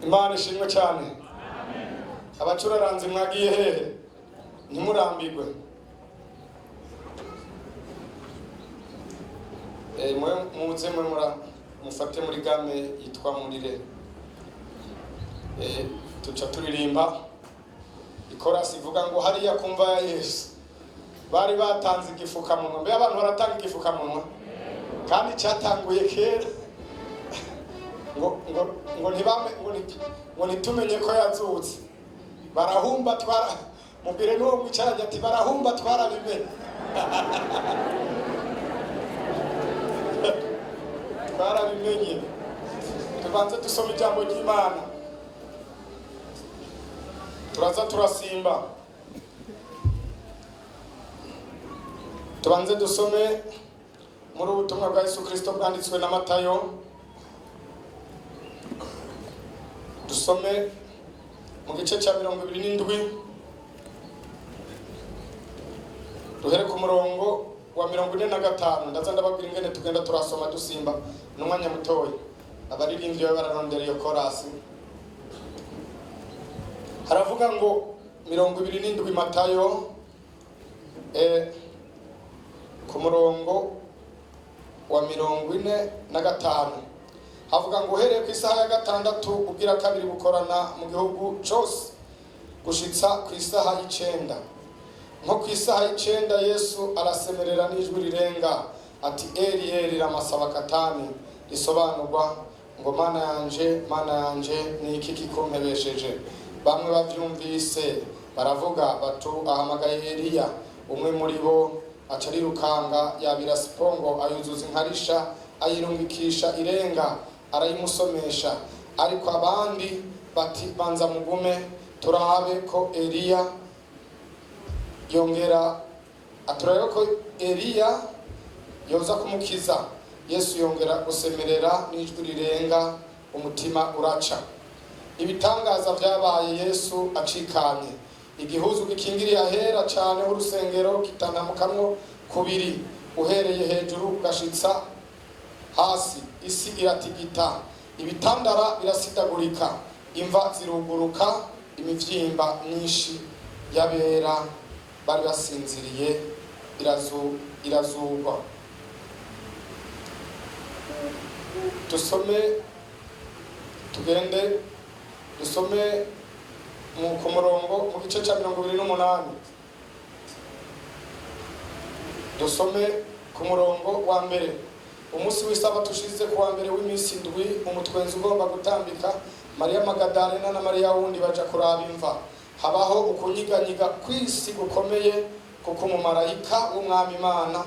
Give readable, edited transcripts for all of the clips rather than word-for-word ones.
Imana ishimwe cyane. Abacuraranze mwagiye hehe? Ntimurambirwe. Muze mufate muri game yitwa Murire. Tuca turirimba ikorasi ivuga ngo hariya kumva ya Yesu bari batanze igifukamunwa. Mbe abantu baratanga igifukamunwa kandi cyatanguye kera ngo nitumenye ko yazutse. Barahumba twara mubire n'uwo mwicaranye ati barahumba twarabimenye. Twarabimenye. Tubanze dusome ijambo ry'Imana. Turaza turasimba. Tubanze dusome muri ubutumwa bwa Yesu Kristo bwanditswe na Matayo. Dusome mu gice cya 27 duhere ku murongo wa 45. Ndaza ndababwira ingene tugenda turasoma dusimba n'umwanya mutoya. Abaririmbyi bararondera iyo korasi. Haravuga ngo 27 Matayo ku murongo wa 45 havuga ngo uhereye ku isaha ya 6 ubwira kabiri bukorana mu gihugu cyose gushitsa ku isaha y'icenda. Nko ku isaha y'icenda Yesu arasemerera n'ijwi rirenga ati Eli Eli lama sabakatani, risobanurwa ngo mana yanje ni iki kikumpebesheje. Bamwe bavyumvise baravuga batu ahamagaye Eliya. Umwe muri bo acarirukanga yabira sipongo ayuzuza inkarisha ayirungikisha irenga arayimusomesha. Ariko abandi bati banza mugume turabe ko Eliya yongera aturabe ko Eliya yoza kumukiza. Yesu yongera gusemerera n'ijwi rirenga umutima uraca. Ibitangaza byabaye Yesu acikanye. Igihuzu gikingiriye ahera cyane urusengero kitanamukamwo kubiri uhereye hejuru gashitsa hasi. Isi iratigita, ibitandara birasidagurika, imva ziruguruka, imivyimba myinshi yabera bari basinziriye irazugwa. Tugende dusome ku murongo mu gice cya 28. Dusome ku murongo wa mbere. Umunsi w'Isabato ushize ku wa mbere w'iminsi indwi umutwenzi ugomba gutambika, Mariya Magadalena na Mariya wundi baja kuraba imva. Habaho ukunyiganyiga kwisi gukomeye kuko umumarayika w'umwami Imana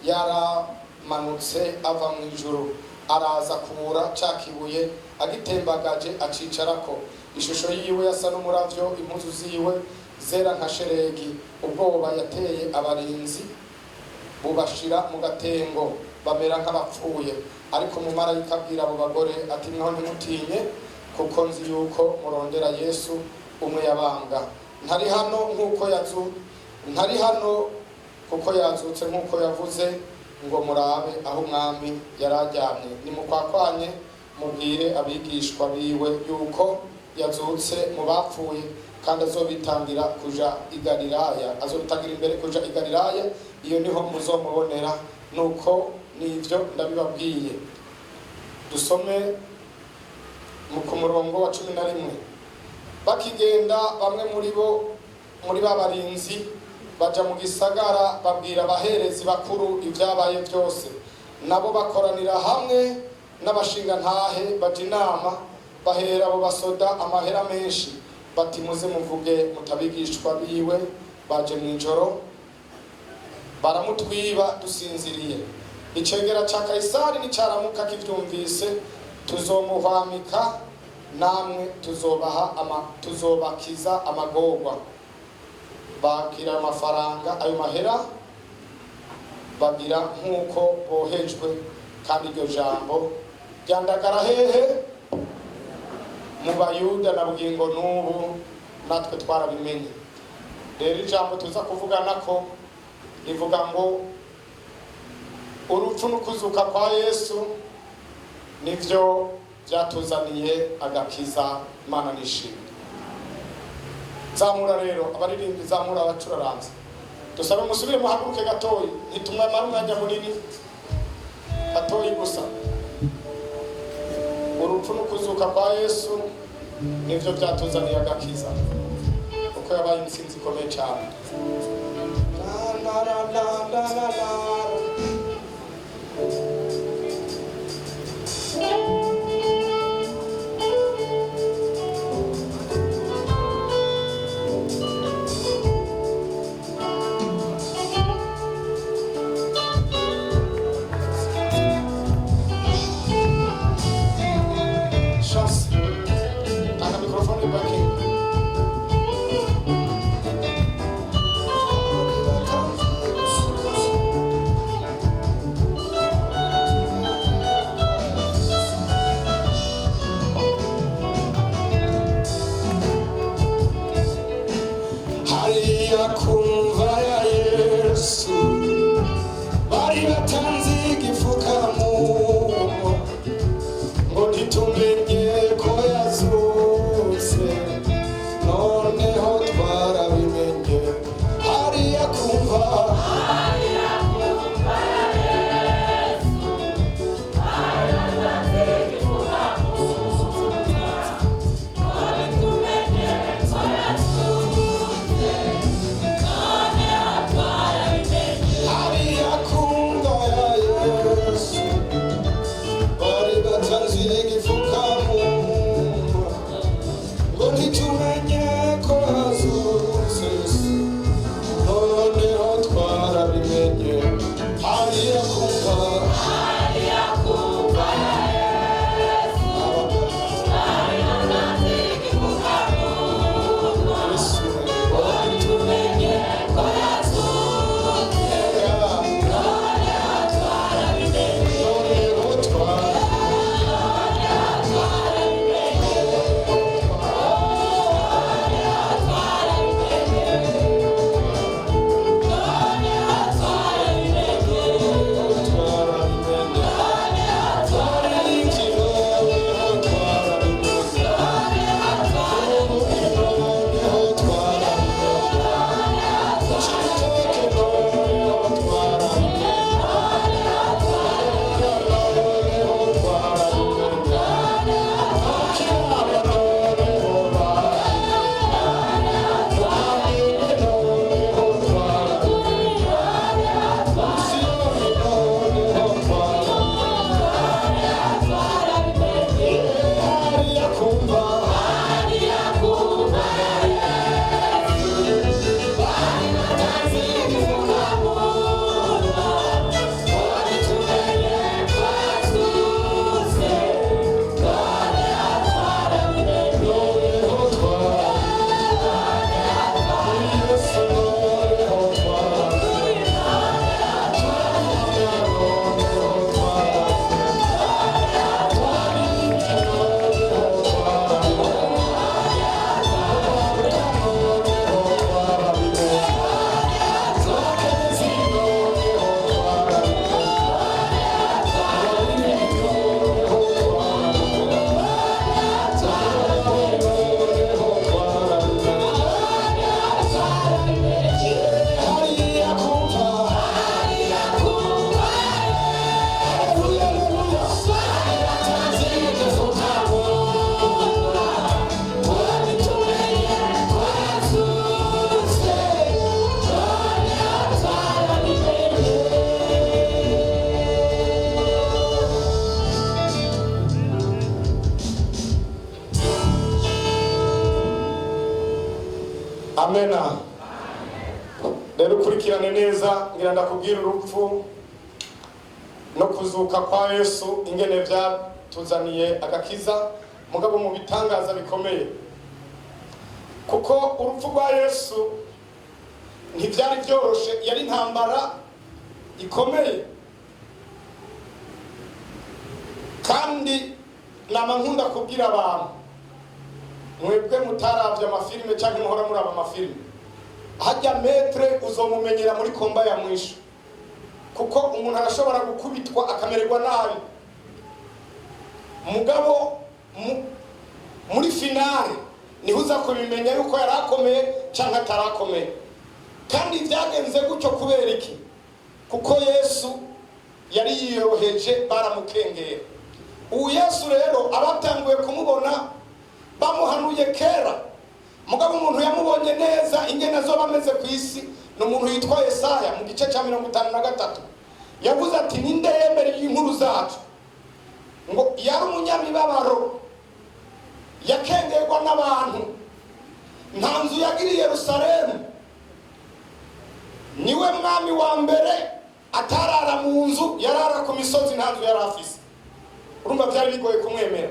yaramanutse ava mu ijuru araza kubura cakibuye agitembagaje acicarako. Ishusho yiwe yasa n'umuravyo, impuzu ziwe zera nka sheregi. Ubwoba yateye abarinzi bubashira mu gatengo bamera nk'abapfuye. Ariko umumarayika abwira abo bagore ati mwaho ntimutinye kuko nzi yuko murondera Yesu umwe yabambwa. Ntari hano kuko yazutse nk'uko yavuze ngo murabe aho umwami yarajyamye. Nimukwakwanye mubwire abigishwa biwe yuko yazutse mu bapfuye kandi azobitangira kuja i Galilaya. Azobitangira imbere kuja i Galilaya, iyo niho muzomubonera. Nuko nivyo ndabibabwiye. Dusome ku murongo wa 11. Bakigenda bamwe muri babarinzi baja mu gisagara babwira abaherezi bakuru ibyabaye byose. Nabo bakoranira hamwe n'abashinga ntahe baja inama, bahera abo basoda amahera menshi bati muze muvuge mutabigishwa biwe baje mw'ijoro baramutwiba dusinziriye. Icegera ca Kaisari nicaramuka kivyumvise tuzomuhwamika namwe tuzobakiza amagorwa. Bakira amafaranga ayo mahera bagira nk'uko bohejwe, kandi iryo jambo ryandagara hehe mu Bayuda na bugingo n'ubu natwe twarabimenye. Rero ijambo tuza kuvugana ko rivuga ngo urupfu n'ukuzuka kwa Yesu nivyo byatuzaniye agakiza. Imana nishimye. Zamura rero abaririmbi, zamura abacuraranze, dusabe musubire muhaguruke gatoyi, ntitumwamara umwanya munini, gatoyi gusa. Urupfu n'ukuzuka kwa Yesu nivyo byatuzaniye agakiza, kuko yabaye intsinzi ikomeye cyane. Amena. Rero ukurikirane neza, ngira ndakubwira urupfu no kuzuka kwa Yesu ingene byatuzaniye agakiza, mugabo mu bitangaza bikomeye. Kuko urupfu rwa Yesu ntibyari byoroshe, yari intambara ikomeye. Kandi namankunda kubwira abantu, mwebwe mutaravye amafilime cyangwa muhora muri aba mafilime, hajya metre uzomumenyera muri komba ya mwisho, kuko umuntu arashobora gukubitwa akamererwa nabi, mugabo muri finale niho uza kubimenya yuko yarakomeye cyangwa atarakomeye. Kandi byagenze gutyo kubera iki? Kuko Yesu yari yiyoheje, baramukengera. Ubu Yesu rero abatanguye kumubona bamuhanuye kera, mugabo umuntu yamubonye neza ingene zo bameze ku isi ni umuntu yitwa Yesaya mu gice cya 53 yavuze ati ninde yemera inkuru zacu, ngo yari umunyamibabaro yakengerwa n'abantu, nta nzu yagiriye Yerusalemu, niwe mwami wa mbere atarara mu nzu, yarara ku misozi, nta nzu yari afise. Urumva byari bigoye kumwemera.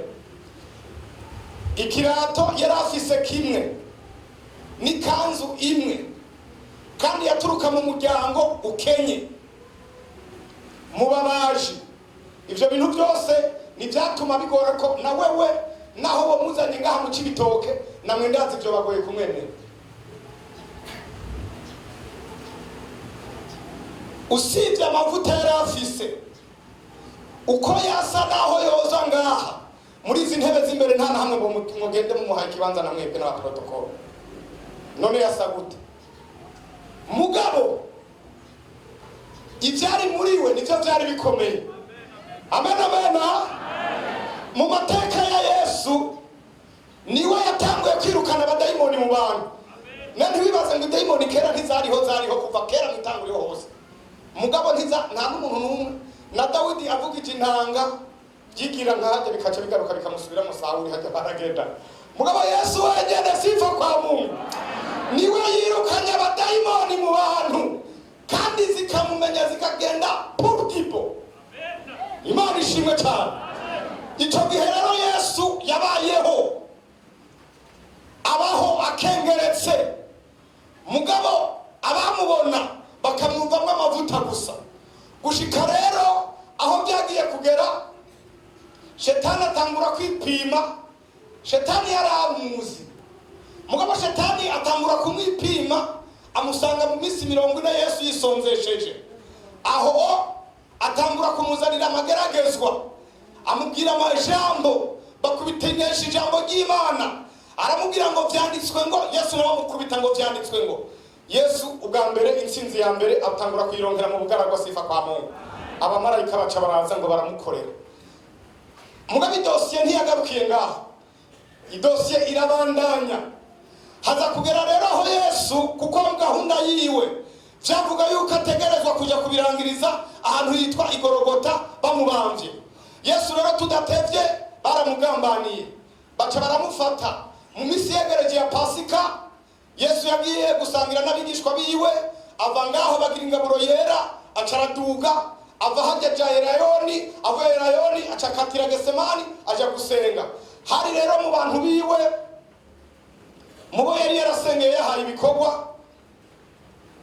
Ikirato yari afise kimwe n'ikanzu imwe, kandi yaturuka mu muryango ukenye mu babaji. Ivyo bintu byose nivyatuma bigora ko na wewe naho bomuzanye ngaha mu Cibitoke namwe ndazi byo bagoye kumwemera. Usibye amavuta yari afise, uko yasa naho yoza ngaha muri izi ntebe z'imbere nta nahamwe mugende mumuhaye ikibanza na mwebwe n'aba protocol. None yasa gute? Mugabo ivyari muri we nivyo byari bikomeye. Amen, amen. Mu mateka ya Yesu niwe yatanguye kwirukana abadayimoni mu bantu. None wibaza ngo dayimoni kera zariho kuva kera mitanguriho hose. Mugabo nta n'umuntu n'umwe. Na Dawidi avuga iti ntanga byigira nkaje bikaca bigaruka bikamusubira mu Sawuli hajya baragenda. Mugabo Yesu wenyene sifa kwa Mungu niwe yirukanye abadayimoni mu bantu, kandi zikamumenya zikagenda purtipo. Imana ishimwe cyane. Icyo gihe rero Yesu yabayeho abaho akengeretse, mugabo abamubona bakamwumvamo amavuta gusa. Gushika rero aho byagiye kugera, Shetani atangura kwipima. Shetani yaramuzi, mugabo Shetani atangura kumwipima, amusanga mu minsi 40 Yesu yisonzesheje. Aho atangura kumuzanira amageragezwa, amubwira amajambo, bakubitenesha ijambo ry'Imana. Aramubwira ngo vyanditswe ngo, Yesu nawe amukubita ngo vyanditswe ngo. Yesu ubwa mbere intsinzi ya mbere atangura kuyirongera mu bugaragwa sifa kwa Mungu. Abamarayika baca baraza ngo baramukorera. Mugabo idosiye ntiyagarukiye ngaho, idosiye irabandanya. Haza kugera rero aho Yesu kuko mu gahunda yiwe byavuga yuko ategerezwa kuja kubirangiriza ahantu yitwa Igorogota bamubambye. Yesu rero tudatevye baramugambaniye, baca baramufata. Mu misi yegereje ya Pasika Yesu yagiye gusangira n'abigishwa biwe, ava ngaho bagira ingaburo yera, acaraduga, ava hajya Yerayoni, ava Yerayoni acakatira Getsemani aja gusenga. Hari rero mu bantu biwe mubo yari yarasengeye hari ibikorwa,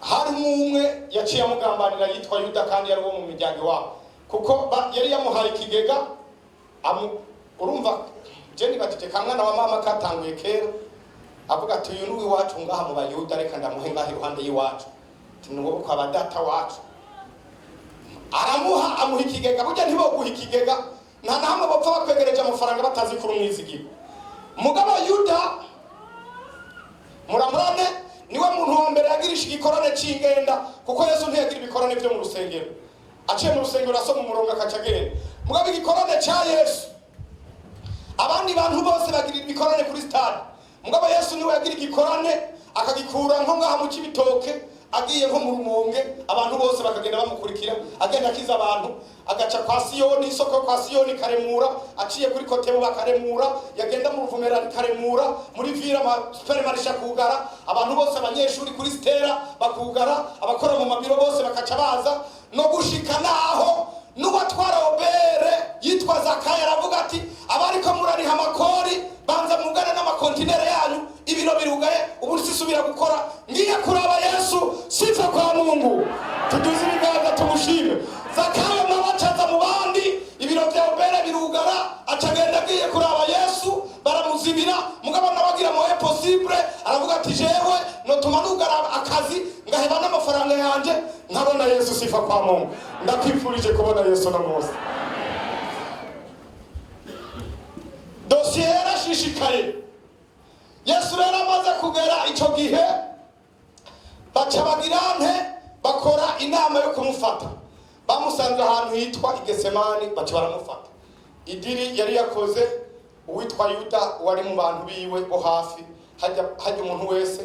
hari umwe yaciye amugambanira yitwa Yuda, kandi yari wo mu miryango wabo, kuko yari yamuhaye ikigega. Urumva jeni batite kamwana wa mama katanguye kera, avuga ati uyu ni wacu ngaha mu Bayuda, reka ndamuhe ngaha iruhande y'iwacu, tinugo kwa badata wacu. Aramuha amuha ikigega. Burya ntibo guha ikigega nta namwe bapfa bakwegereje amafaranga batazi kuri umwizigiro. Mugabo Yuda muramurane niwe muntu wa mbere yagirisha igikorane c'ingenda, kuko Yesu ntiyagira ibikorane byo mu rusengero. Aciye mu rusengero asoma umurongo akacagenda. Mugabo igikorane ca Yesu abandi bantu bose bagira ibikorane kuri stade. Mugabo Yesu niwe yagira igikorane akagikura nko ngaha mu Cibitoke, agiye nko mu Rumonge, abantu bose bakagenda bamukurikira, agenda akiza abantu, agaca kwa Siyoni, isoko kwa Siyoni Karemura, aciye kuri Kotebo bakaremura, yagenda mu Ruvumera Karemura, muri Vira supermarché kugara, abantu bose abanyeshuri kuri Stella bakugara, abakora mu mabiro bose bakaca baza, no gushika naho n'ubatwara obere yitwa Zakaya aravuga ati abariko murariha amakori banza mugane n'amakontinere yanyu, ibiro birugaye ubu sisubira gukora, ngiye kuraba Yesu sifa kwa Mungu. Tuduze ibiganza tumushime. Zakaya mabacaza mu bandi, ibiro bya obere birugara, acagenda agiye kuraba Yesu, baramuzibira. Mugabo nabagira moye possible, aravuga ati jewe no tumanugara akazi ngaheba n'amafaranga yanje, nkabona Yesu sifa kwa Mungu. Ndakwifurije kubona Yesu na Mose. dosiye yarashishikaye. Yesu rero amaze kugera icyo gihe baca bagirante bakora inama yo kumufata. Bamusanze ahantu hitwa Igetsemani baca baramufata. Idiri yari yakoze uwitwa Yuda wari mu bantu biwe bo hafi, hajya umuntu wese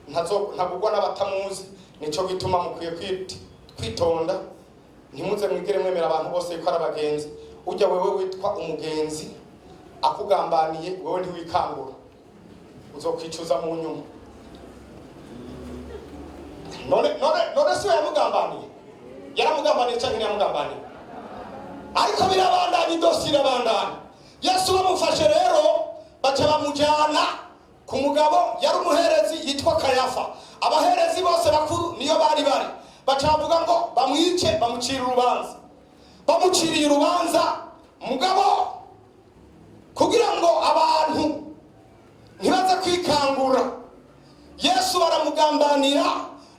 ntagugwa n'abatamuzi. Nico gituma mukwiye kwitonda, ntimuze mwigere mwemera abantu bose yuko ari abagenzi. Ujya wewe witwa umugenzi akugambaniye, wewe ntiwikangura, uzokwicuza mu nyuma. None si yamugambaniye, yaramugambaniye cyangwa ntiyamugambaniye? Ariko birabandanya, idosi irabandanya. Yesu bamufashe rero baca bamujyana ku mugabo yari umuherezi yitwa Kayafa. Abaherezi bose bakuru niyo bari baca bavuga ngo bamwice, bamucira urubanza. Bamuciriye urubanza mugabo kugira ngo abantu ntibaze kwikangura, Yesu baramugambanira.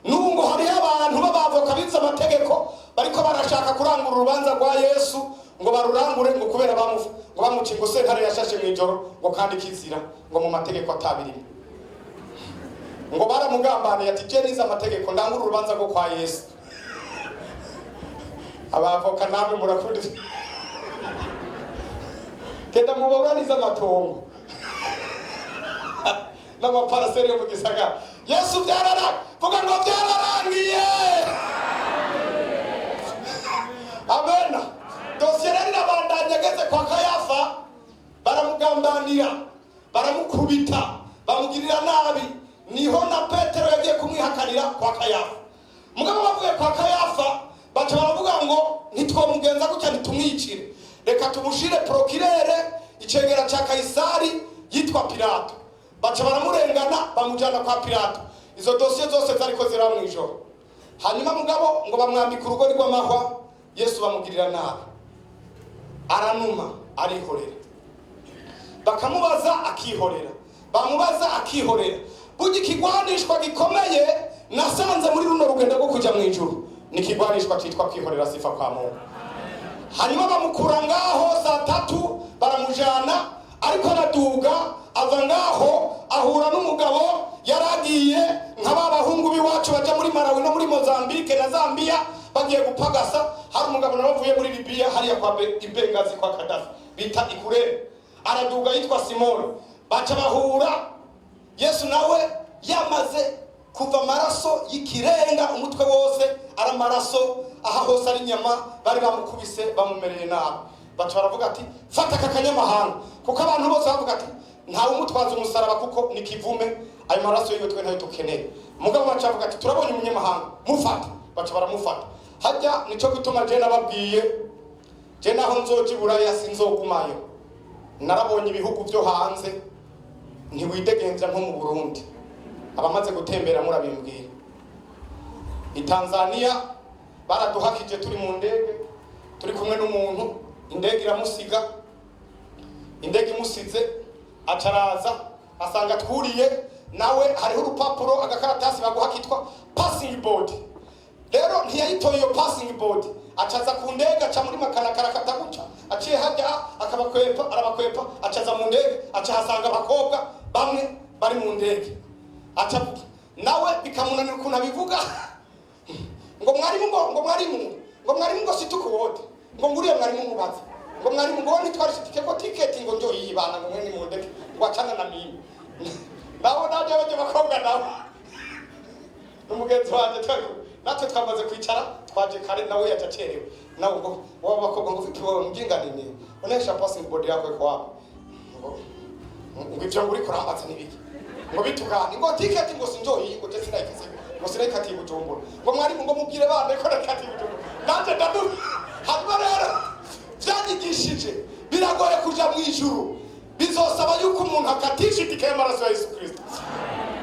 N'ubu ngo hariho abantu b'abavoka bize amategeko bariko barashaka kurangura urubanza rwa Yesu ngo barurangure ngo kubera ngo bamuci ngo sentare yashashe mu ijoro ngo kandi kizira ngo mu mategeko atabirimo. Ngo baramugambaniye ati je nize amategeko ndangura urubanza rwo kwa Yesu. Abavoka namwe murakundi kenda mubaburaniza amatongo n'amaparaseri yo mu gisagara. Yesu vuga ngo byararangiye. Amen. Dosiye rero irabandanya, ageze kwa Kayafa baramugambanira, baramukubita, bamugirira nabi. Niho na Petero yagiye kumwihakanira kwa Kayafa. Mugabo bavuye kwa Kayafa baca baravuga ngo ntitwomugenza gutya ntitumwicire, reka tumushire prokirere icegera cya Kaisari yitwa Pilato. Baca baramurengana bamujyana kwa Pilato. Izo dosiye zose zariko zira mu ijoro. Hanyuma mugabo ngo bamwambika urugori rw'amahwa. Yesu bamugirira nabi, aranuma arihorera. Bakamubaza akihorera, bamubaza akihorera. Burya ikigwanishwa gikomeye nasanze muri runo rugendo rwo kujya mu ijuru ni ikigwanishwa cyitwa kwihorera, sifa kwa Mungu. Hanyuma bamukura ngaho saa 3 baramujana, ariko araduga ava ngaho ahura n'umugabo yaragiye nk'abahungu biwacu baje muri Malawi no muri Mozambique na Zambia bagiye gupagasa. Hari umugabo nabavuye muri Libya hariya kwa Ibengazi kwa Kadafi bita Ikurere, araduga yitwa Simon. Baca bahura, Yesu nawe yamaze kuva amaraso y'ikirenga umutwe wose ari amaraso, aha hose ari inyama, bari bamukubise bamumereye nabi. Baca baravuga ati fata aka kanyamahanga, kuko abantu bose bavuga ati ntawe umutwaza umusaraba kuko ni kivume, ayo maraso yiwe twe ntayo tukeneye. Mugabo baca bavuga ati turabonye umunyamahanga mufata. Baca baramufata. Hajya nico gituma je nababwiye, je naho nzoji Buraya sinzogumayo. Narabonye ibihugu byo hanze, ntiwidegenza nko mu Burundi. Abamaze gutembera murabimbwira. I Tanzania baraduhakije turi mu ndege, turi kumwe n'umuntu, indege iramusiga. Indege imusize acaraza asanga twuriye nawe hariho urupapuro agakaratasi baguhakitwa passing board. Rero ntiyayitoye iyo passing board, acaza ku ndege aca muri makanakara kataguca, aciye hajya akabakwepa, arabakwepa, acaza mu ndege, aca hasanga abakobwa bamwe bari mu ndege. Aca nawe bikamunanira ukuntu abivuga ngo mwarimu ngo situkuwote ngo nguriye mwarimu mubaza ngo mwarimu ngo ntitwarishitike ko ticket ngo njo yibana ngo mwene mu ndege ngo acana na mimi nawo naje baje bakobwa nawe n'umugenzi wanje natwe twamaze kwicara twaje kare nawe yacacerewe nawe ngo waba bakobwa ngo ufite wowe mbyinganine onesha passing board yako ko wapo ngo ibyo nguri kurambatsa nibiki ngo bitugane ngo ticket ngo sinjoyi ngo je sinayikase ngo sinayikati Bujumbura ngo mwarimu ngo mubwire bane ko nakati Bujumbura nanje ndadu hanyuma rero byanyigishije biragoye kuja mu ijuru, bizosaba yuko umuntu akatisha itike y'amaraso ya Yesu Kristo.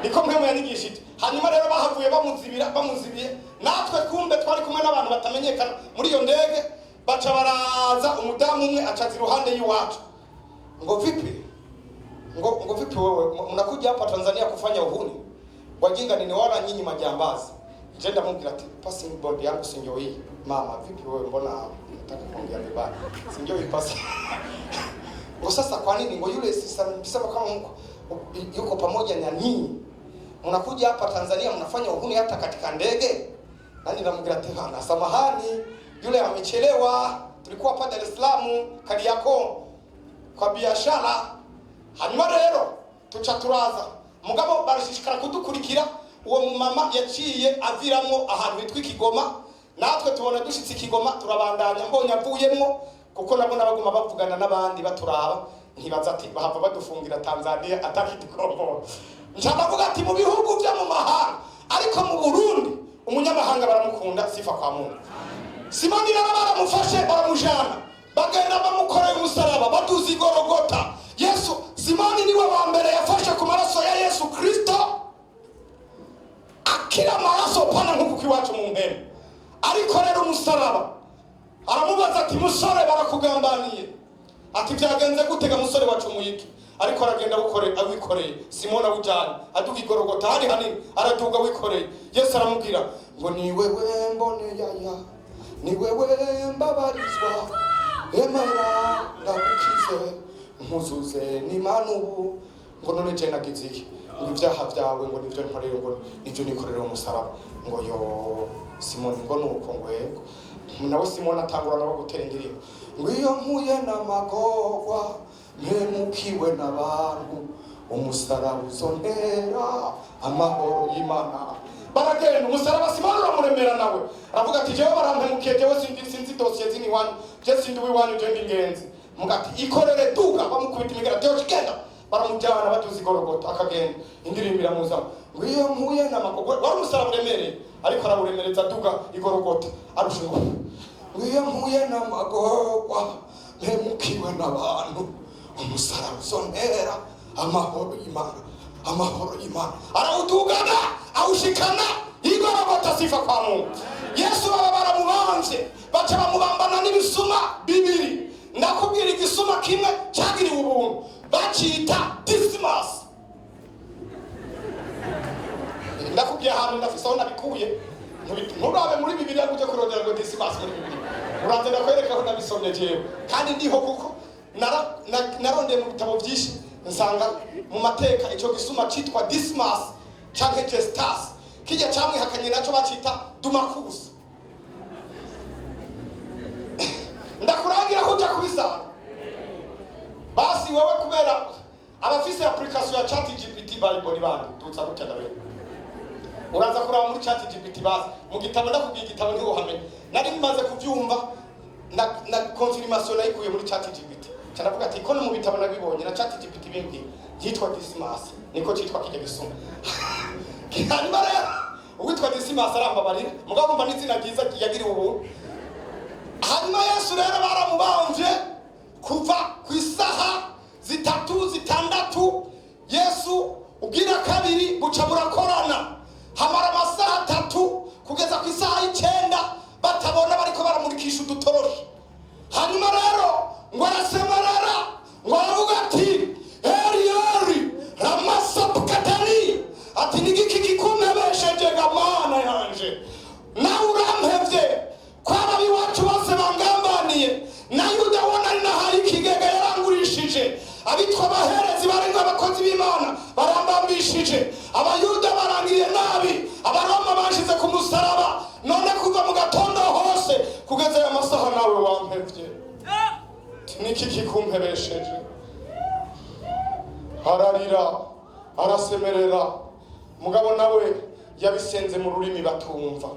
Niko mpemu yanyigishije. Hanyuma rero bahavuye bamuzibiye, natwe kumbe twari kumwe n'abantu batamenyekana muri iyo ndege. Baca baraza, umudamu umwe acaza iruhande y'iwacu ngo vipi, ngo vipi wewe mnakuja hapa Tanzania kufanya uhuni, wajinga nini wala nyinyi majambazi. Je, ndamubwira ati passing board yangu sinjo hii. Mama vipi wewe mbona nataka kuongea vibaya, sinjo hii passing Ngo sasa kwa nini ngo yule sasa mkisema kama yuko pamoja na nyinyi mnakuja hapa Tanzania mnafanya uhuni hata katika ndege? Nani namwambia tena samahani, yule amechelewa, tulikuwa hapa Dar es Salaam Kariakoo kwa biashara. Hanyuma rero tucaturaza mugabo barashishikara kudukurikira. Uwo mama yaciye aviramo ahantu hitwa Kigoma, natwe tubona dushitse Kigoma turabandanya mbonye avuyemo, kuko nabona baguma bavugana n'abandi baturaba ntibaza ati bahava badufungira Tanzania atakidukombo. Ncabavuga ati mu bihugu byo mu mahanga, ariko mu Burundi umunyamahanga baramukunda sifa kwa Mungu. Simoni nabo baramufashe baramujana, bagenda bamukoreye umusaraba baduzi Golgotha. Yesu Simoni niwe wa mbere yafashe ku maraso ya Yesu Kristo, akira maraso pana nkuko kiwacu mu mpene. Ariko rero umusaraba aramubaza ati musore barakugambaniye, ati byagenze gutega musore wacu muyiki? Ariko aragenda awikoreye. Simoni awujanye aduga Golgotha hari hanini, araduga wikoreye. Yesu aramubwira ngo ni wewe mbone yaya, ni wewe mbabarizwa, emera ndagukize nkuzuze n'Imana ubu. Ngo none je nagize iki? Ngo ibyaha byawe ngo nivyo nkoreye, ngo nivyo nikorera umusaraba. Ngo yo Simoni ngo nuko ngo yego. Nawe Simoni atangura no gutera indirimbo ngo iyo mpuye n'amagorwa mpemukiwe n'abantu umusaraba uzontera amahoro y'Imana. Baragenda umusaraba Simoni uramuremera nawe aravuga ati jewe barampemukiye, jewe sinzi dosiye zini wanyu, je sindi wiwanyu, je ndingenzi. Mugati ikorere duga bamukubita imigera teyo kigenda baramujyana baduzi Golgotha akagenda. Indirimbo iramuzamo ngo iyo mpuye n'amagorwa, wari umusaraba uremereye ariko araburemereza duga Golgotha arushaho ngo iyo mpuye n'amagorwa mpemukiwe n'abantu umusaraba uzontera amahoro y'Imana, amahoro y'Imana. Arawudugana awushikana Golgotha sifa kwa Mungu. Yesu baba baramubambye baca bamubambana n'ibisuma bibiri. Ndakubwira igisuma kimwe cyagiriwe ubuntu bacita Dismas. Ndakubwira ahantu ndafise aho nabikuye, nturabe muri Bibiliya guje kurondera ngo Dismas muri Bibiliya. Uranze ndakwereka aho nabisomye jewe kandi ndiho, kuko narondeye mu bitabo byinshi nsanga mu mateka icyo gisuma cyitwa Dismas cyangwa Gestas kijya cyamwihakanye nacyo bacita Dumakusa. Ndakurangira ko ujya kubisanga. Basi wewe kubera abafise application ya ChatGPT Bible bandi tutsa gutya ndabe uraza kuraba muri ChatGPT basi mu gitabo ndakubwiye igitabo niho hamenye nari bimaze kuvyumva na confirmation nayikuye muri ChatGPT cyanavuga ati ko no mu bitabo nabibonye na ChatGPT bimbwiye yitwa Dismas niko cyitwa kijya gisuma. Kandi bara uwitwa Dismas arambabarira mugabo mba n'izina ryiza yagiriwe ubu. Hanyuma Yesu rero baramubanje kuva ku isaha 3-6 Yesu ubwira kabiri buca burakorana, hamara amasaha 3 kugeza ku isaha 9 batabona bariko baramurikisha udutoroshi. Hanyuma rero ngo arasemarara ngo aravuga ati Eli ramasapukatani, ati nigiki gikumebesheje gamana yanje na urampevye kwaba biwacu bose bangambaniye na Yuda wona ari nahaye ikigega yarangurishije, abitwa abaherezi barenga abakozi b'Imana barambambishije, abayuda barangiriye nabi, abaroma bashize ku musaraba. None kuva mu gatondo hose kugeza aya masaha nawe wampevye, niki kikumpebesheje? Ararira arasemerera, mugabo nawe yabisenze mu rurimi batumva,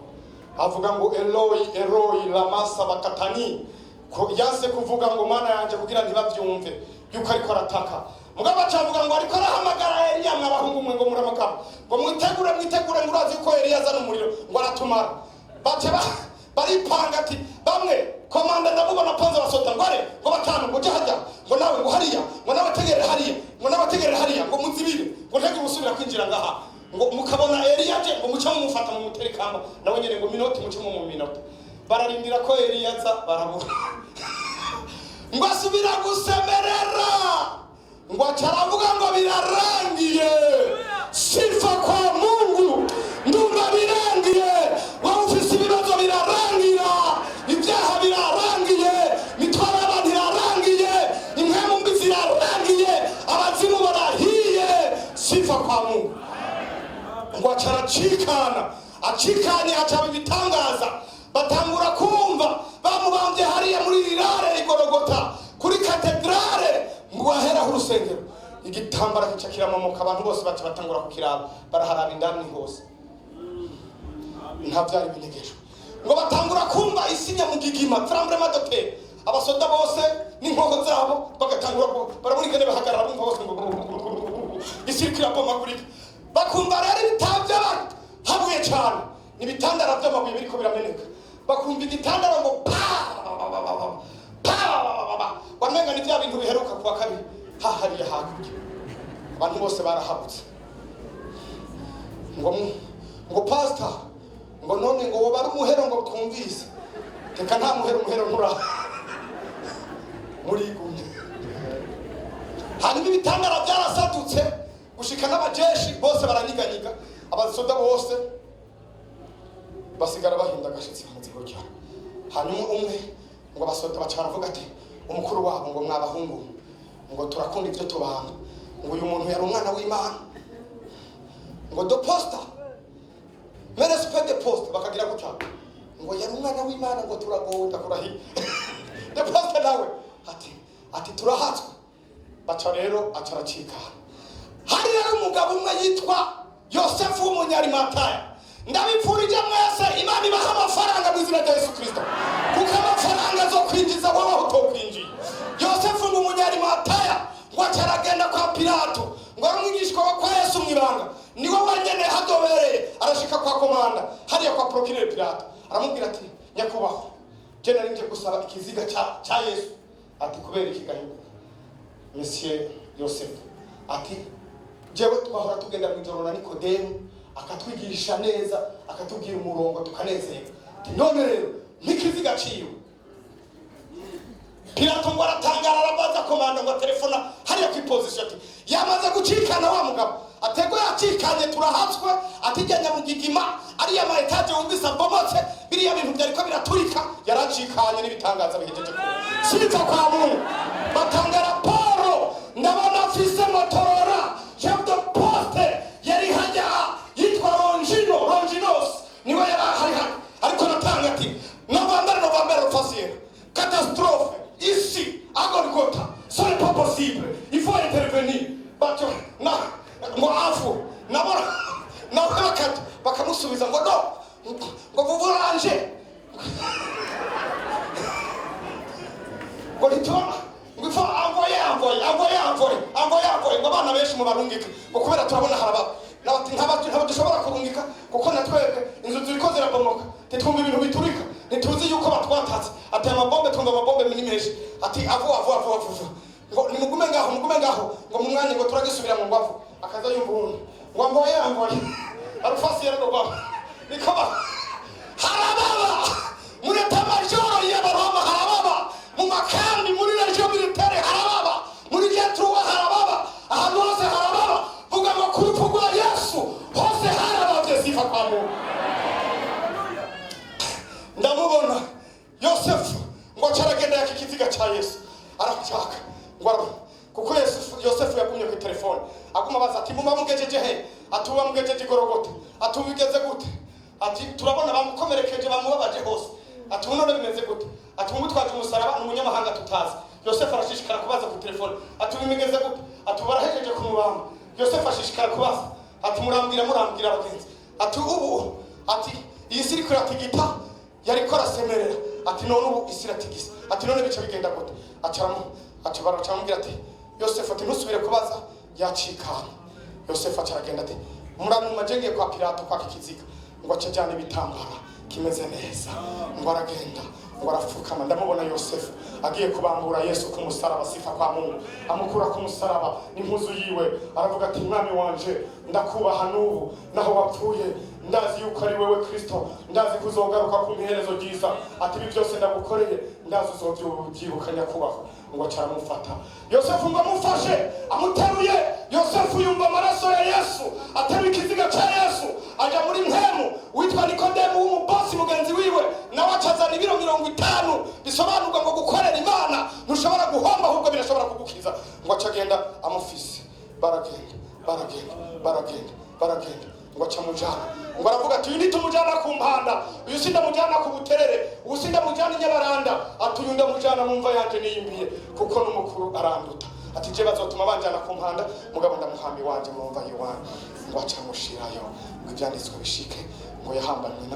avuga ngo Eloi Eloi lama sabakatani, ko yanse kuvuga ngo Mana yanje kugira ntibavyumve yuko ariko arataka. Mugabo acavuga ngo ariko arahamagara Eliya mwabahungu mwe ngo muramakaba ngo mwitegure ngo urazi ko Eliya azana umuriro ngo aratumara. Baca baripanga ati bamwe komanda ndamubona panza basota ngo are ngo batanu ngo jahajya ngo nawe ngo hariya ngo nawe tegere hariya ngo nawe tegere hariya ngo muzibire ngo ntege gusubira kwinjira ngaha ngo mukabona Eliya je ngo muca mumufata mu muterekamba nawe nyene ngo minoti muce mu minota. Bararindira ko Eliya aza barabura ngo asubira gusemerera ngo acaravuga ngo birarangiye. Sifa kwa Mungu, ndumva birangiye. Wowe ufise ibibazo birarangira, ibyaha birarangiye, mitwara abantu irarangiye, impemu mbi zirarangiye. Sifa kwa Mungu. Ngo acaracikana, acikanye acaba ibitangaza, batangura kumva bamubambye hariya muri Irare Igorogota kuri katedrale ngo ahera urusengero. Igitambara kica kiramomoka, abantu bose batangura kukiraba, baraharaba indani hose. Nta byari binyegeje. Ngo batangura kumva isinya mu gigima, tremblement de terre. Abasoda bose n'inkoho zabo bagatangura baramurikane bahagarara bumva bose ngo isirikira bomba kuri. Bakumva rero ibitabya abantu habuye cyane. Ibitandara by'amabuye biriko birameneka. Bakumva igitandara ngo wamenga ni bya bintu biheruka kuwa kabiri hahariye hakurya. Abantu bose barahabutse. Ngo pastor ngo none ngo bari umuhero ngo twumvise. Teka nta muhero ntura. Muri gumye. Hanyuma ibitandara byarasadutse gushika n'abajeshi bose baranyiganyiga. Abasoda bose basigara bahinda gashitsi hanziko cyane. Hanyuma umwe ngo abasoda bacaravuga ati umukuru wabo ngo mwabahungu ngo turakunda ibyo tubanga. Ngo uyu muntu yari umwana w'Imana. Ngo do posta Merespe de poste bakagira gutya. Ngo yari umwana w'Imana ngo turagonda kurahi. De poste nawe ati turahatswe. Baca rero acaracika. Hari rero umugabo umwe yitwa Yosefu w'Umunyarimataya. Ndabipfurije mwese Imana ibaha amafaranga mu izina rya Yesu Kristo. Kuko amafaranga zo kwinjiza wowe utokwinjiye. Yosefu w'Umunyarimataya ngo acaragenda kwa Pilato. Ngo ari umwigishwa wa kwa Yesu mwibanga. Niwe wanyene hadobereye arashika kwa komanda hariya kwa procureur Pilato. Aramubwira ati nyakubaho je nari nje gusaba ikiziga cha Yesu. Ati kubera ikigahinda Monsieur Yosef ati jewe twahora tugenda mu ijoro na Nikodemu akatwigisha neza akatubwira umurongo tukanezera. None rero n'ikiziga ciwe. Pilato ngo aratangara arabaza komanda ngo telefona hariya ku position ati yamaze gucikana wa mugabo. Atego yacikanye turahatswe atijyanya mu gigima ariya ma etage wumvise bomotse biriya bintu byariko biraturika yaracikanye n'ibitangaza bihejeje. Sifa kwa Mungu. Batangara Paulo ndabona afise motorora chef de poste yari hajya yitwa Longinos niwe yari hari ariko natanga ati November facile catastrophe ici à Golgotha ce n'est pas possible il faut intervenir bato na ngo afu nabona bakamusubiza ngo no ngo vuvuranje ngo litoma ngo ifo envoyer ngo bana benshi mu barungika ngo kubera turabona haraba ntabwo dushobora kurungika kuko natwebwe inzu ziriko zirabomoka twumva ibintu biturika ntituzi yuko batwatatse ati amabombe twumva amabombe minimeje ati avu ngo nimugume ngaho ngo mu mwanya ngo turagisubira mu ngwavu akaza yumva umuntu ngo amvoye arufasi yero baba nikaba harababa muri tamajoro y'abaroma harababa mu makambi muri region militaire harababa muri jetruwa harababa ahantu hose harababa vuga ngo kurupugwa Yesu hose harababa sifa kwa Mungu. Ndamubona Yosefu ngo caragenda yakikiziga cha Yesu arachaka ngo kuko Yosefu yakumye ku telefone aguma baza ati mumba mugejeje he atuba mugejeje Igorogota atubigeze gute ati turabona bamukomerekeje bamubabaje hose ati none bimeze gute ati umutwaje umusaraba n'umunyamahanga tutazi. Yosefu arashishikara kubaza ku telefone ati bimeze gute ati barahejeje kumubamba. Yosefu ashishikara kubaza ati murambwira abagenzi ati ubu ati iyi sirikira tigita yari kora semerera ati none ubu isiratigisa ati none bice bigenda gute ati baracambwira ati Yosefu ati ntusubire kubaza yacikana. Yosefu acaragenda ati muranuma jengeye kwa Pilato kwa kikiziga ngo acajane bitambara kimeze neza ngo aragenda ngo arafukama. Ndamubona Yosefu agiye kubambura Yesu ku musaraba. Sifa kwa Mungu. Amukura ku musaraba n'impuzu yiwe aravuga ati mwami wanje ndakubaha n'ubu naho wapfuye ndazi yuko ari wewe Kristo ndazi kuzogaruka ku miherezo ryiza ati ibi byose ndagukoreye ndazi uzobyibukanya kubaho ngo caramufata. Yosefu ngo amufashe amuteruye. Yosefu yumva amaraso ya Yesu ateruye ikiziga cha Yesu aja muri mpemu witwa Nikodemu w'umubosi mugenzi wiwe nawe acazana ibiro 50 bisobanurwa ngo gukorera Imana ntushobora guhomba ahubwo birashobora kugukiza ngo acagenda amufise baragenda baragenda ngo aca mujana ngo aravuga ati uyu nitumujana ku mpanda, uyu sindamujana ku Buterere, uyu sindamujana Nyabaranda, ati uyu ndamujana mu mva yanje niyimbiye kuko n'umukuru aranduta. Ati je bazotuma banjana ku mpanda mugabo ndamuhambi wanje mu mva yiwanje. Ngo aca mushirayo ngo ibyanditswe bishike ngo yahambanwe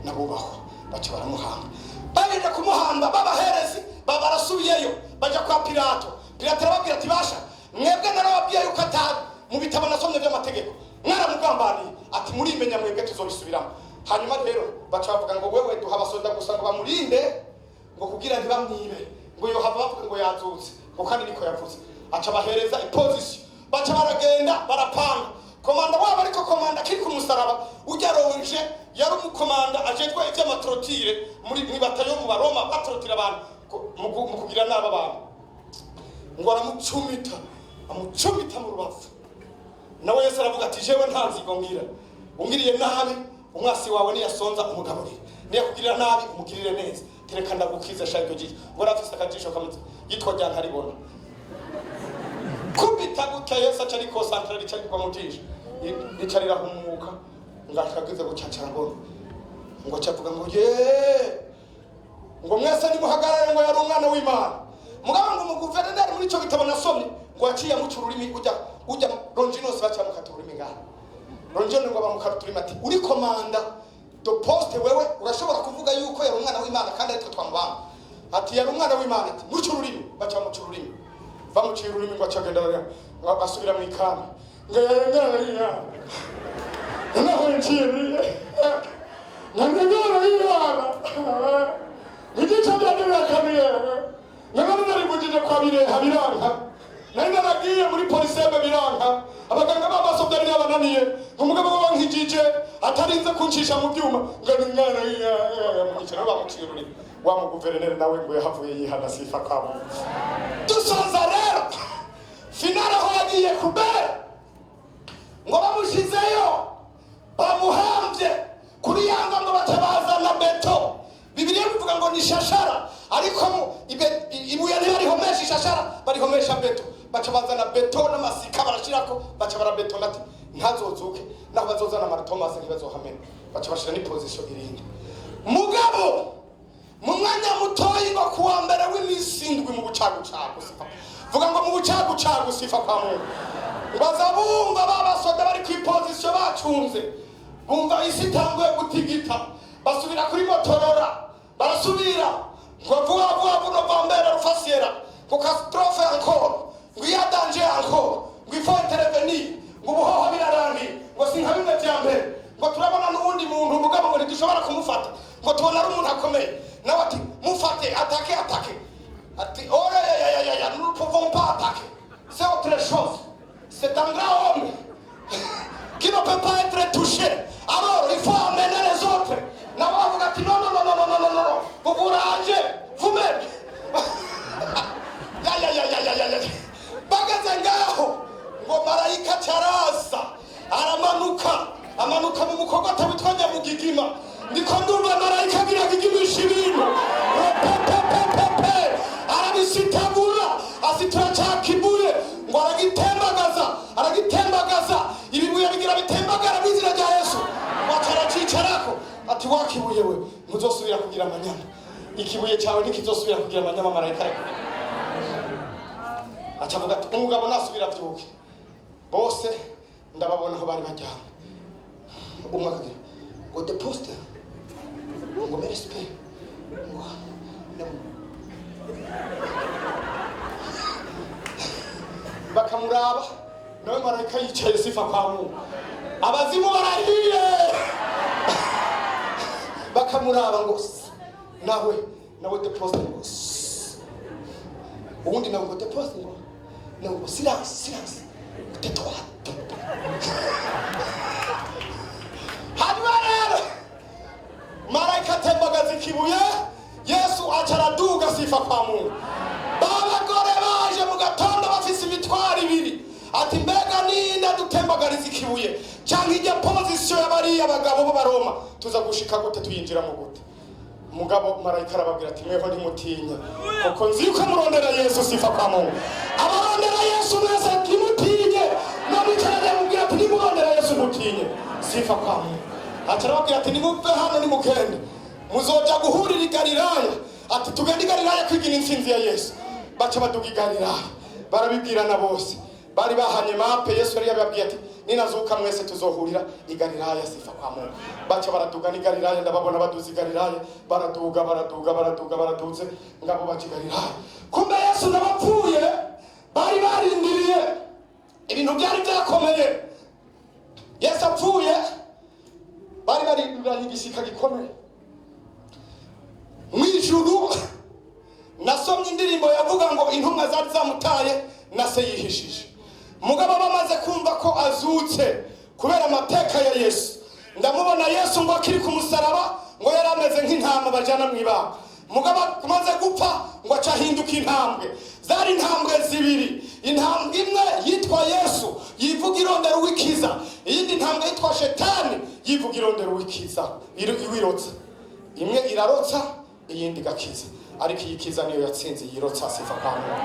n'abubahwa baca baramuhamba. Bagenda kumuhamba babaherezi barasubiyeyo baja kwa Pilato. Pilato arababwira ati basha mwebwe narababwiye yuko atari mu bitabo nasomye by'amategeko mwaramugambaniye, ati muri imenya mwebwe tuzobisubiramo. Hanyuma rero baca bavuga ngo wewe duha abasoda gusa ngo bamurinde ngo kugira ntibamwibe ngo yohava bavuga ngo yazutse ngo kandi niko yavuze. Aca bahereza iposition baca baragenda barapanga. Komanda wabo ariko komanda kiri ku musaraba ujya ronje yari umukomanda ajetwa iby'amatrotire muri batayo mu Baroma batrotira abantu mu kugira naba abantu ngo aramucumita mu rubavu. Nawe Yesu aravuga ati jewe ntanzigo ngira ungiriye nabi umwasi wawe niyasonza umugaburire, niyakugirira nabi umugirire neza, tereka ndagukiza shayiko gihe ngo rafise akajisho kamutse yitwa Ryankaribona. Kubita gutya Yesu acari concentrate ricari kwa mujisho ricarira humuka ngashakagize gucacara mbona ngo acavuga ngo ngo mwese ni muhagarare ngo yari umwana w'Imana. Mugabo ngo umuguverineri muri cyo gitabo nasomye ngo aciye amucururimi ujya Longinos bacha mukatururimi ngaha. Longinos ngo bamukatururimi ati uri komanda do poste wewe urashobora kuvuga yuko yari umwana w'Imana kandi ariko twamubanga. Ati yari umwana w'Imana ati mucururimi bacha mucururimi. Bamuciye ururimi ngo acagenda asubira mu ikamba. Ngo yarengana naho nciye Igice by'abakamiye nabone nari mujije kwa bireha biranka nari naragiye muri polisembe biranka abaganga b'amaso byari yabananiye umugabo wankijije atarinze kuncisha mu byuma ngo ngana mukicira bamuciruri wa mu guverineri nawe ngo yahavuye yihana sifa kabo. Dusoza rero finale aho yagiye kubera ngo bamushizeyo bamuhambye kuri yanga ngo batabazana beto. Bibiliya bivuga ngo ni shashara ariko ibuye ntibarihomesha ishashara barihomesha beto. Baca bazana beto n'amasika barashirako baca barabeto nati ntazozuke naho bazozana Martomase ntibazohamena. Baca bashira ni position irindi. Mugabo mu mwanya mutoyi ngo kuwa mbere w'imisindwi mu bucagucagu sifa. Vuga ngo mu bucagucagu sifa kwa Mungu. Bazabumva babasoda bari ku position bacunze. Bumva isi tanguye gutigita. Basubira kuri motorora barasubira ngo vuba November rufasiera ngo catastrophe encore ngo ya danger encore ngo il faut intervenir ngo buhoho birarangi ngo sinka bimwe byambere ngo turabona n'ubundi muntu mugabo ngo ntidushobora kumufata ngo tubona ari umuntu akomeye nawe ati mufate attaquer ati ya nous ne pouvons pas attaquer, c'est autre chose, c'est un grand homme qui ne peut pas être touché, alors il faut amener les autres. Non, vous couragez, vous-même. Bagazangaho ngo marayika charasa amanuka mu mukogota witwa Nyamugigima. Ndiko ndumva marayika biragigimisha ibintu arabisitabura asitura cakibure ngo aragitembagaza ibibuye bigira bitembagara bizira rya Yesu wataracicarako ati wakibuye we muzosubira kugira amanyama ikibuye cyawe nikizosubira kugira amanyama marayika acavuga ati umugabo nasubira byuke bose ndababona aho bari bajyana umwe akagira ngo de poste ngo merespe ngo bakamuraba nawe marayika yicaye sifa kwa Mungu abazimu barahiye bakamuraba ngo nawe de poste ngo ubundi nawe ngo de poste ngo silence tais-toi. Hanyuma rero marayika atembagaza ikibuye Yesu acaraduga sifa kwa Mungu. Babagore baje mu gatondo bafise imitwaro ibiri ati mbega ninde dutembagariza ikibuye cyangwa ijya position y'abari abagabo bo Baroma tuza gushika gute tuyinjira mu gute. Mugabo marayika arababwira ati mweho ntimutinya kuko nzi ko murondera Yesu sifa kwa Mungu. Abarondera Yesu mwese ntimutinye nabicaranye mubwira ati sifa kwa Mungu. Atarababwira ati nimuve hano nimugende muzoja guhurira i Galilaya. Ati tugende i Galilaya kwigina intsinzi ya Yesu. Baca baduga i Galilaya barabibwirana bose. Bari bahanye mape. Yesu yari yababwiye ati ninazuka mwese tuzohurira i Galilaya, sifa kwa Mungu. Baca baraduga i Galilaya, ndababona baduze i Galilaya, baraduze ngabo baca i Galilaya. Kumbe Yesu nabapfuye bari barindiriye ibintu byari byakomeye. Yesu apfuye bari barindiriye igishyika gikomeye mwijuru. Nasomye indirimbo yavuga ngo intumwa zari zamutaye na se yihishije. Mugabo bamaze kumva ko azutse kubera amateka ya Yesu. Ndamubona Yesu ngo akiri ku musaraba ngo yarameze nk'intama bajana mu ibanga. Mugabo kumaze gupfa ngo acahinduka intambwe. Zari intambwe zibiri. Intambwe imwe yitwa Yesu yivuga irondera uwikiza. Iyindi intambwe yitwa Shetani yivuga irondera uwikiza iwirotsa. Imwe irarotsa iyindi gakiza, ariko iyikiza niyo yatsinze yirotsa, sifa kwa Mungu.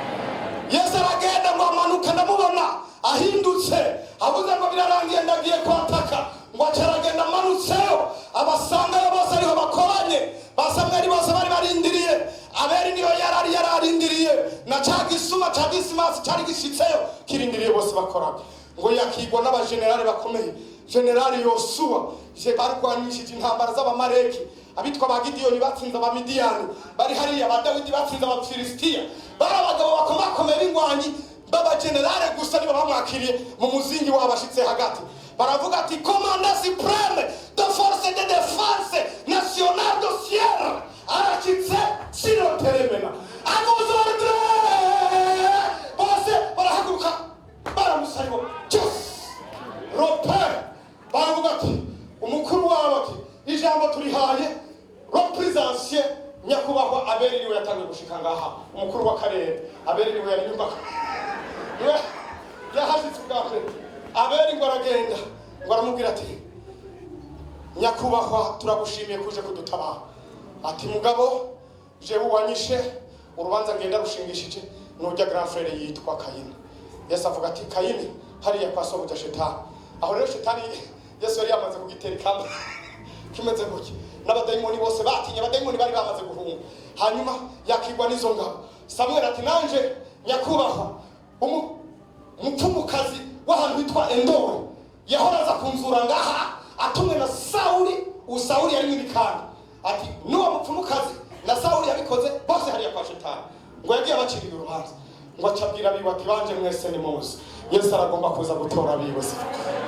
Yesu aragenda ngo amanuka, ndamubona ahindutse avuze ngo birarangiye ndagiye kwataka. Ngo acaragenda amanutseyo abasangayo bose ariho bakoranye. Basamwe ari bose bari barindiriye. Abeli niyo yararindiriye na cagisuma cagisimasi cari gishitseyo kirindiriye bose bakoranye. Ngo yakigwa n'abagenerali bakomeye. Generali Yosuwa je barwanishije intambara z'abamareki. Abitwa ba Gidiyoni batsinze abamidiyani. Bari hariya ba Dawidi batsinze abafilisitiya. Bari abagabo bakomakomeye b'ingwanyi b'abagenerali gusa nibo bamwakiriye mu muzingi w'abashitse hagati. Baravuga ati commandant suprême de force de défense nationale de ciel arachitse siroteremena amuzordre bose barahaguruka baramusaribo rope. Baravuga ati umukuru wabo ati ijambo turihaye representation nyakubahwa Abeli niwe yatangiye gushika ngaha. Umukuru w'akarere Abeli niwe yari nyuma yahashitse ubwakwe. Abeli ngo aragenda ngo aramubwira ati nyakubahwa turagushimiye kuje kudutabara. Ati mugabo je wanyishe urubanza ngenda rushingishije n'ujya grand frère yitwa Kayini. Yesu avuga ati Kayini hariya kwa sobuja Shetani. Aho rero Shetani Yesu yari yamaze kugitera ikamba kimeze gutya, n'abadayimoni bose batinye. Abadayimoni bari bamaze guhunga. Hanyuma yakigwa n'izo ngabo. Samuel ati nanje nyakubahwa umupfumukazi w'ahantu hitwa Endori yahoraza kunzura ngaha atumwe na Sauli. Sauli yari n'ibikanda. Ati n'uwo mupfumukazi na Sauli yabikoze bose hariya kwa Shetani. Ngo yagiye abaciriye urubanza. Ngo acabwira abiwe ati banje mwese ni muzi Yesu aragomba kuza gutora abiwe.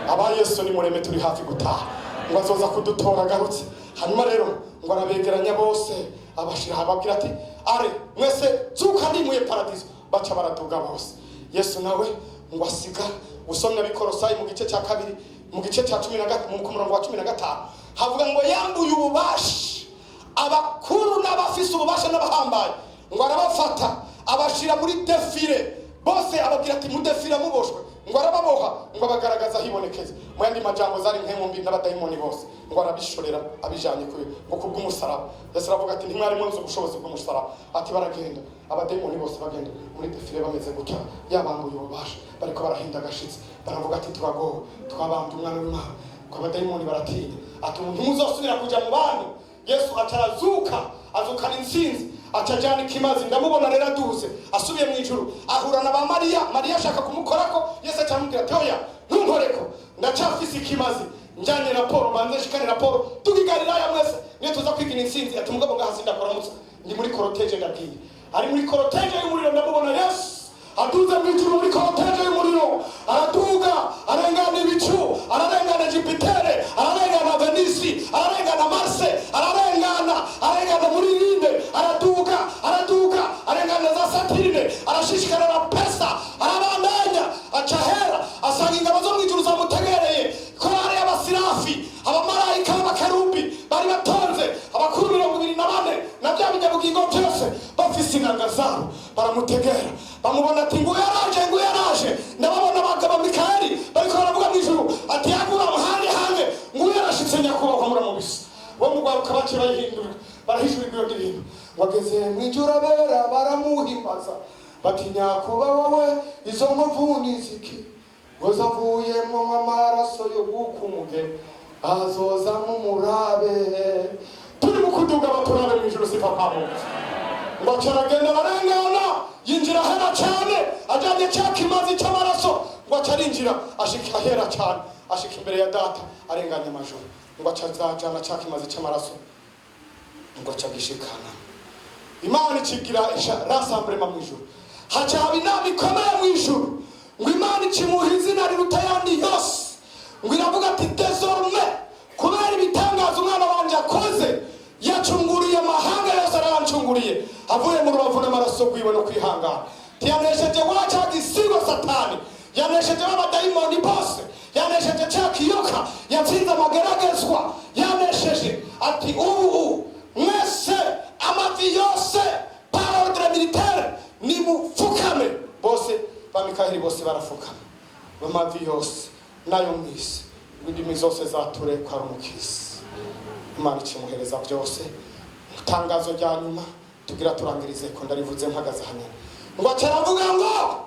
Aba Yesu ni mureme turi hafi gutaha. Ngo azoza kudutora agarutse. Hanyuma rero ngo arabegeranya bose abashira ababwira ati are mwese zuka ndimuye paradiso. Baca baraduga bose. Yesu nawe ngo asiga usomya bikorosayi mu gice cya kabiri mu gice cya 10 mu murongo wa 15 havuga ngo yambuye ububasha abakuru n'abafise ububasha n'abahambaye. Ngo arabafata abashira muri defile bose ababwira ati mudefile muboshwe. Ngo arababoha ngo abagaragaza hibonekeza mu yandi majambo zari nk'emumbi n'abadayimoni bose. Ngo arabishorera abijanye ngo kubw'umusaraba. Yesu aravuga ati ntimwari munzi ubushobozi bw'umusaraba. Ati baragenda abadayimoni bose bagenda muri defile bameze gutya yabambuye ububasha bariko barahinda agashitsi. Baravuga ati turagowe twabambye umwana w'Imana. Ko abadayimoni baratinya ati umuntu muzosubira kuja mu bantu. Yesu atarazuka azukana intsinzi acajana ikimazi. Ndamubona rero aduze asubiye mu ijuru ahura na ba Mariya ashaka kumukorako. Yesu acamubwira ati oya ntunkoreko ndacafise ikimazi njanye raporo manze shikane raporo tugigarira mwese niyo tuza kwigina intsinzi. Ati mugabo ngaha sindakoramutsa ndi muri koroteje ndagiye. Ari muri koroteje y'umuriro. Ndamubona Yesu aduze mu ijuru muri koroteje y'umuriro araduga arengana ibicu ararengana Jupiter ararengana Venisi ararengana Marse ararengana muri Linde araduga arengana za Saturne arashishikana na pesa arabandanya acahera asanga ingabo zo mu ijuru zamutegereye. Korari y'abasirafi abamarayika b'abakerubi bari batonze abakuru 24 na bya binyabugingo byose bafise inanga zabo baramutegera. Bamubona ati ngo yaraje. Ndababona abagabo Mikayeli bariko baravuga mu ijuru ati yagura muhande hange ngo yarashitse nyakubahwa muramubisa. Bo mugwaruka bace bayihindura barahishura ibyo ndirimbo. Wageze mu ijuru abera baramuhimbaza bati nyakubahwa we izo mvuni ziki ngo zavuye mu amaraso yo gukumuge azoza mumurabe turi mukuduga baturabe mwijuru sifa kwabo ngo acaragenda barengana yinjira hera cyane ajanye cya kimazi cy'amaraso ngo acarinjira ashika hera cyane ashika imbere ya data arenganya amajuru ngo acazajana cya kimazi cy'amaraso ngo acagishikana Imana ikigira rassemblement mwijuru hacaba inama ikomeye mwijuru ngo Imana ikimuha izina riruta yandi yose ngo iravuga ati désormais kubera ibitangaza umwana wanje akoze yacunguriye amahanga yose arancunguriye avuye mu rubavu n'amaraso gwiwe no kwihangana tiyanesheje waca gisigo satani yanesheje abadayimoni bose yanesheje cya kiyoka yatsinze amageragezwa yanesheje ati ubu mwese amavi yose par ordre militaire ni mufukame bose bamikahiri bose barafukama amavi yose nayo mwisi indimi zose zature kwa rumukisi Imana ikimuhereza byose itangazo rya nyuma tugira turangirize ko ndarivuze mpagaze hanyuma ngo cyaravuga ngo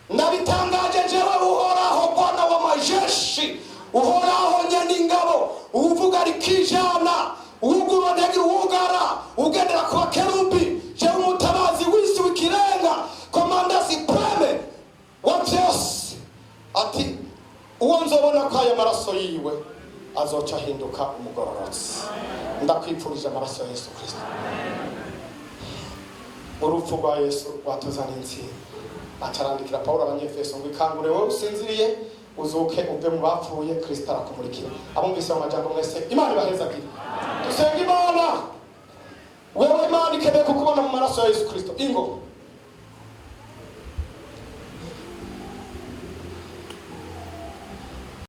ndabitangaje jewe uhoraho Bwana wa majeshi uhoraho nyeningabo uvuga rikijana uguro ndegi ugara ugendera kwa kerubi je umutabazi wisi wikirenga komanda supreme wa byose ati uwo nzobona ko aya maraso yiwe azoca hinduka umugororotsi ndakwipfurije amaraso ya Yesu Kristo urupfu rwa Yesu rwatuzana intsinzi atarandikira Paulo abanyefeso ngo ikangure wowe usinziriye uzuke uve mu bapfuye Kristo arakumurikira abumvise amajambo mwese Imana ibahezagire dusenga Imana wewe Imana ikebe kukubona mu maraso ya Yesu Kristo ingo